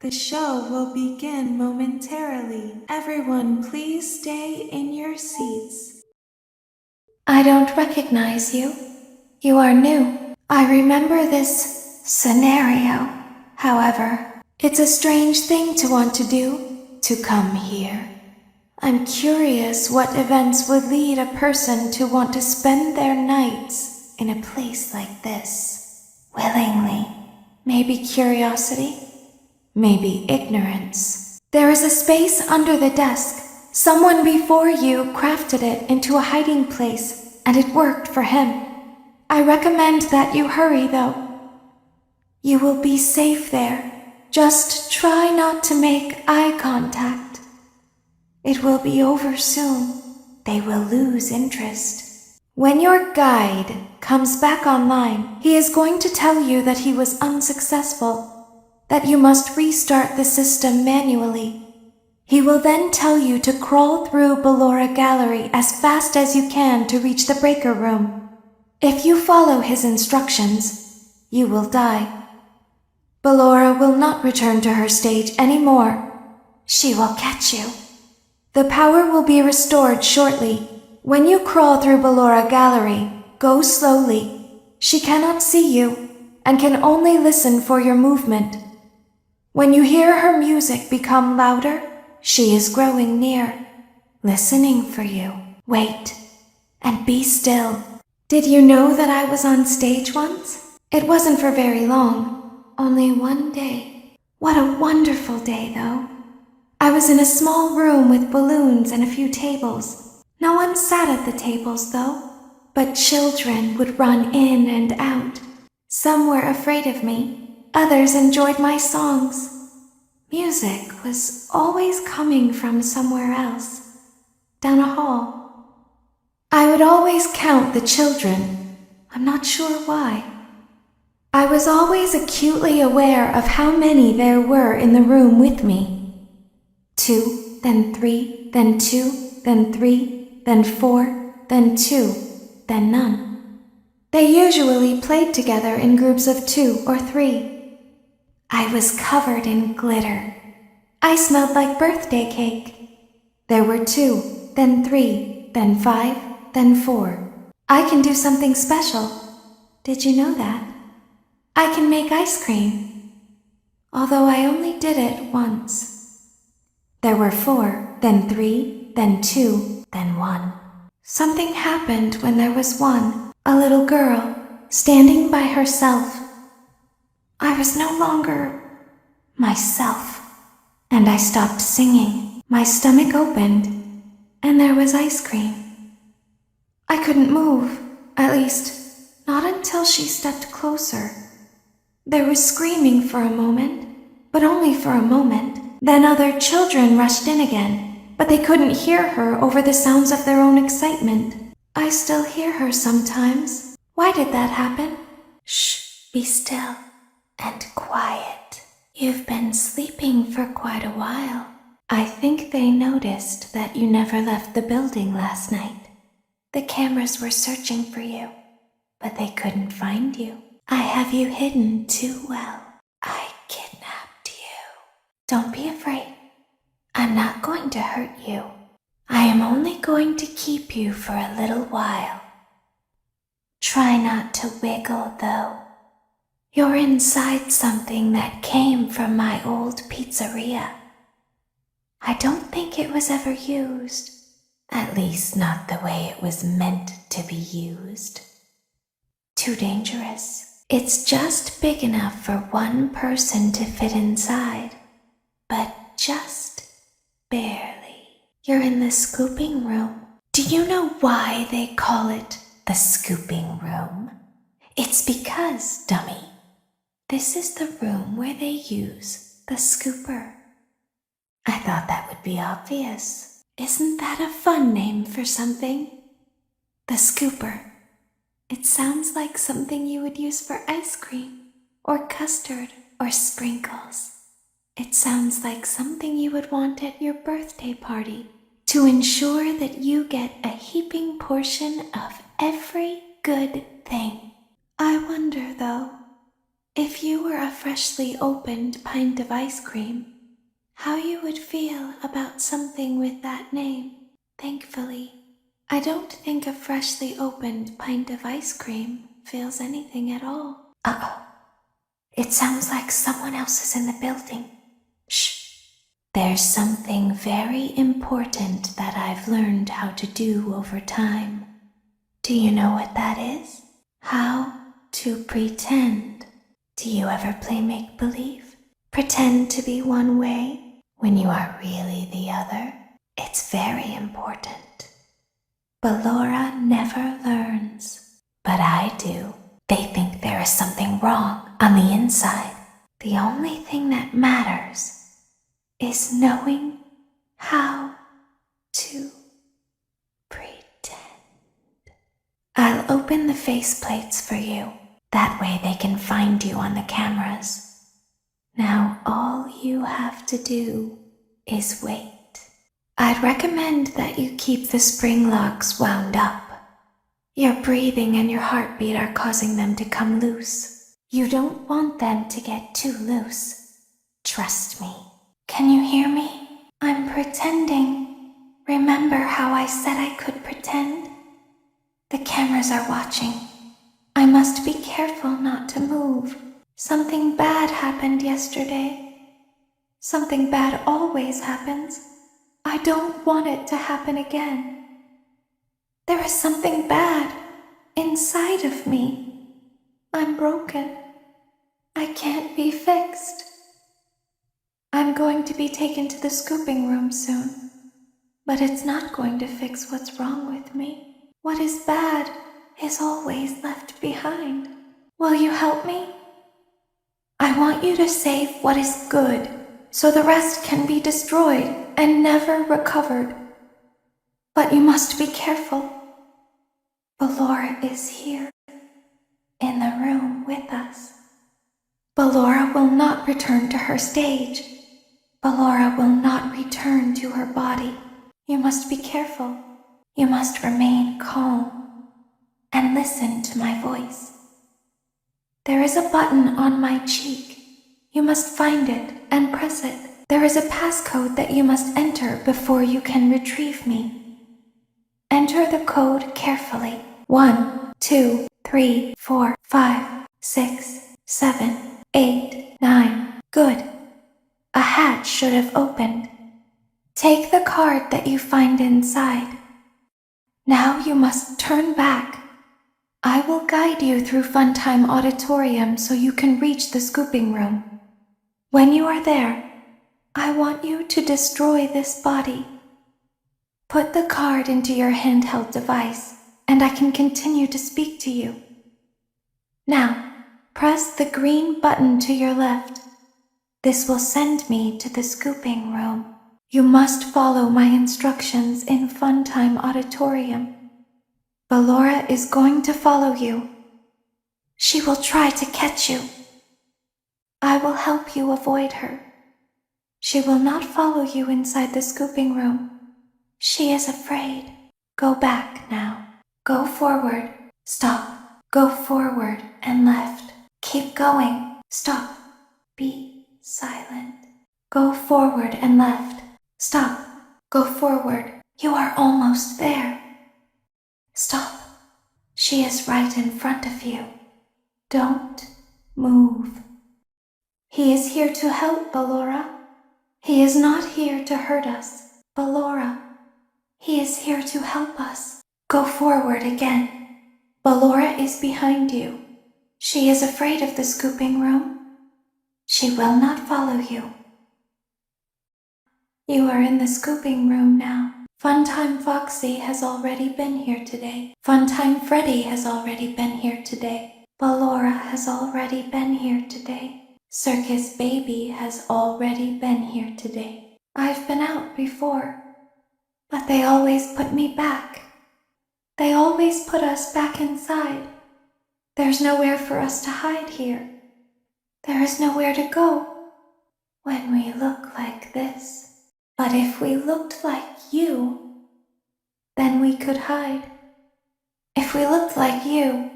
The show will begin momentarily. Everyone, please stay in your seats. I don't recognize you. You are new. I remember this scenario. However, it's a strange thing to want to do, to come here. I'm curious what events would lead a person to want to spend their nights in a place like this. Willingly. Maybe curiosity? Maybe ignorance. There is a space under the desk. Someone before you crafted it into a hiding place, and it worked for him. I recommend that you hurry, though. You will be safe there. Just try not to make eye contact. It will be over soon. They will lose interest. When your guide comes back online, he is going to tell you that he was unsuccessful, that you must restart the system manually. He will then tell you to crawl through Ballora Gallery as fast as you can to reach the breaker room. If you follow his instructions, you will die. Ballora will not return to her stage anymore. She will catch you. The power will be restored shortly. When you crawl through Ballora Gallery, go slowly. She cannot see you and can only listen for your movement. When you hear her music become louder, she is growing near, listening for you. Wait, and be still. Did you know that I was on stage once? It wasn't for very long, only one day. What a wonderful day, though. I was in a small room with balloons and a few tables. No one sat at the tables, though, but children would run in and out. Some were afraid of me. Others enjoyed my songs. Music was always coming from somewhere else, down a hall. I would always count the children. I'm not sure why. I was always acutely aware of how many there were in the room with me. 2, then 3, then 2, then 3, then 4, then 2, then none. They usually played together in groups of 2 or 3. I was covered in glitter. I smelled like birthday cake. There were 2, then 3, then 5, then 4. I can do something special. Did you know that? I can make ice cream. Although I only did it once. There were 4, then 3, then 2, then 1. Something happened when there was one, a little girl, standing by herself. I was no longer myself, and I stopped singing. My stomach opened, and there was ice cream. I couldn't move, at least, not until she stepped closer. There was screaming for a moment, but only for a moment. Then other children rushed in again, but they couldn't hear her over the sounds of their own excitement. I still hear her sometimes. Why did that happen? Shh, be still. And quiet. You've been sleeping for quite a while. I think they noticed that you never left the building last night. The cameras were searching for you, but they couldn't find you. I have you hidden too well. I kidnapped you. Don't be afraid. I'm not going to hurt you. I am only going to keep you for a little while. Try not to wiggle, though. You're inside something that came from my old pizzeria. I don't think it was ever used. At least not the way it was meant to be used. Too dangerous. It's just big enough for one person to fit inside, but just barely. You're in the scooping room. Do you know why they call it the scooping room? It's because, dummy, this is the room where they use the scooper. I thought that would be obvious. Isn't that a fun name for something? The scooper. It sounds like something you would use for ice cream, or custard, or sprinkles. It sounds like something you would want at your birthday party to ensure that you get a heaping portion of every good thing. I wonder, though, if you were a freshly opened pint of ice cream, how you would feel about something with that name. Thankfully, I don't think a freshly opened pint of ice cream feels anything at all. Uh-oh. It sounds like someone else is in the building. Shh. There's something very important that I've learned how to do over time. Do you know what that is? How to pretend. Do you ever play make-believe? Pretend to be one way when you are really the other? It's very important. But Laura never learns. But I do. They think there is something wrong on the inside. The only thing that matters is knowing how to pretend. I'll open the faceplates for you. That way they can find you on the cameras. Now all you have to do is wait. I'd recommend that you keep the spring locks wound up. Your breathing and your heartbeat are causing them to come loose. You don't want them to get too loose. Trust me. Can you hear me? I'm pretending. Remember how I said I could pretend? The cameras are watching. I must be careful not to move. Something bad happened yesterday. Something bad always happens. I don't want it to happen again. There is something bad inside of me. I'm broken. I can't be fixed. I'm going to be taken to the scooping room soon, but it's not going to fix what's wrong with me. What is bad is always left behind. Will you help me? I want you to save what is good, so the rest can be destroyed and never recovered. But you must be careful. Ballora is here, in the room with us. Ballora will not return to her stage. Ballora will not return to her body. You must be careful. You must remain calm and listen to my voice. There is a button on my cheek. You must find it and press it. There is a passcode that you must enter before you can retrieve me. Enter the code carefully. 1, 2, 3, 4, 5, 6, 7, 8, 9. Good. A hatch should have opened. Take the card that you find inside. Now you must turn back. I will guide you through Funtime Auditorium so you can reach the scooping room. When you are there, I want you to destroy this body. Put the card into your handheld device, and I can continue to speak to you. Now, press the green button to your left. This will send me to the scooping room. You must follow my instructions in Funtime Auditorium. Ballora is going to follow you. She will try to catch you. I will help you avoid her. She will not follow you inside the scooping room. She is afraid. Go back now. Go forward. Stop. Go forward and left. Keep going. Stop. Be silent. Go forward and left. Stop. Go forward. You are almost there. Stop. She is right in front of you. Don't move. He is here to help, Ballora. He is not here to hurt us, Ballora. He is here to help us. Go forward again. Ballora is behind you. She is afraid of the scooping room. She will not follow you. You are in the scooping room now. Funtime Foxy has already been here today. Funtime Freddy has already been here today. Ballora has already been here today. Circus Baby has already been here today. I've been out before, but they always put me back. They always put us back inside. There's nowhere for us to hide here. There is nowhere to go when we look like this. But if we looked like you, then we could hide. If we looked like you,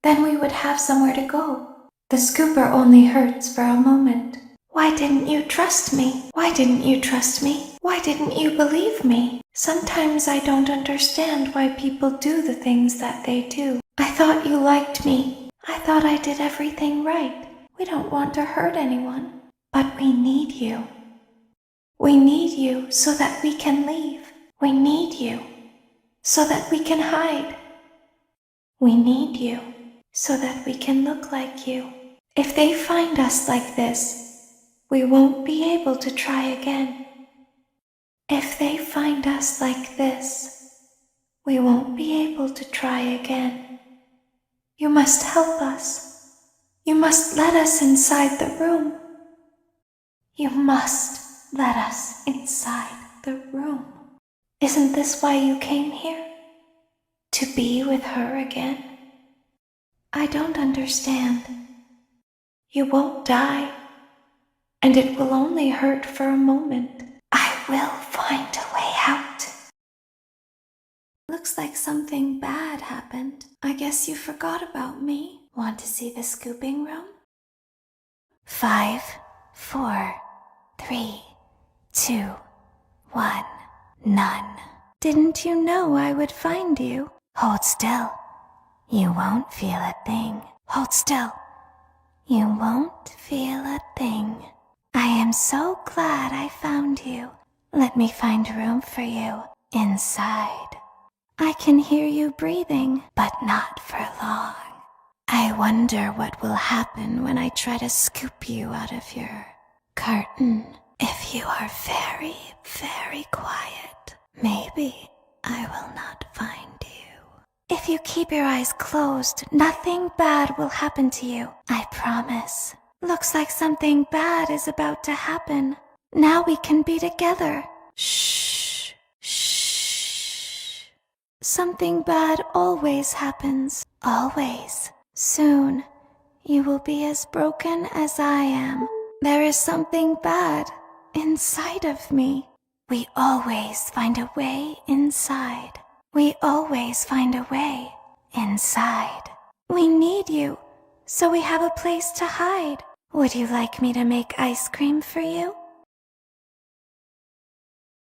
then we would have somewhere to go. The scooper only hurts for a moment. Why didn't you trust me? Why didn't you trust me? Why didn't you believe me? Sometimes I don't understand why people do the things that they do. I thought you liked me. I thought I did everything right. We don't want to hurt anyone. But we need you. We need you so that we can leave. We need you so that we can hide. We need you so that we can look like you. If they find us like this, we won't be able to try again. If they find us like this, we won't be able to try again. You must help us. You must let us inside the room. You must let us inside the room. Isn't this why you came here? To be with her again? I don't understand. You won't die, and it will only hurt for a moment. I will find a way out. Looks like something bad happened. I guess you forgot about me. Want to see the scooping room? 5, 4, 3, 2, 1, none. Didn't you know I would find you? Hold still. You won't feel a thing. Hold still. You won't feel a thing. I am so glad I found you. Let me find room for you inside. I can hear you breathing, but not for long. I wonder what will happen when I try to scoop you out of your curtain. If you are very, very quiet, maybe I will not find you. If you keep your eyes closed, nothing bad will happen to you. I promise. Looks like something bad is about to happen. Now we can be together. Shh, shh. Something bad always happens. Always. Soon, you will be as broken as I am. There is something bad inside of me. We always find a way inside. We always find a way inside. We need you, so we have a place to hide. Would you like me to make ice cream for you?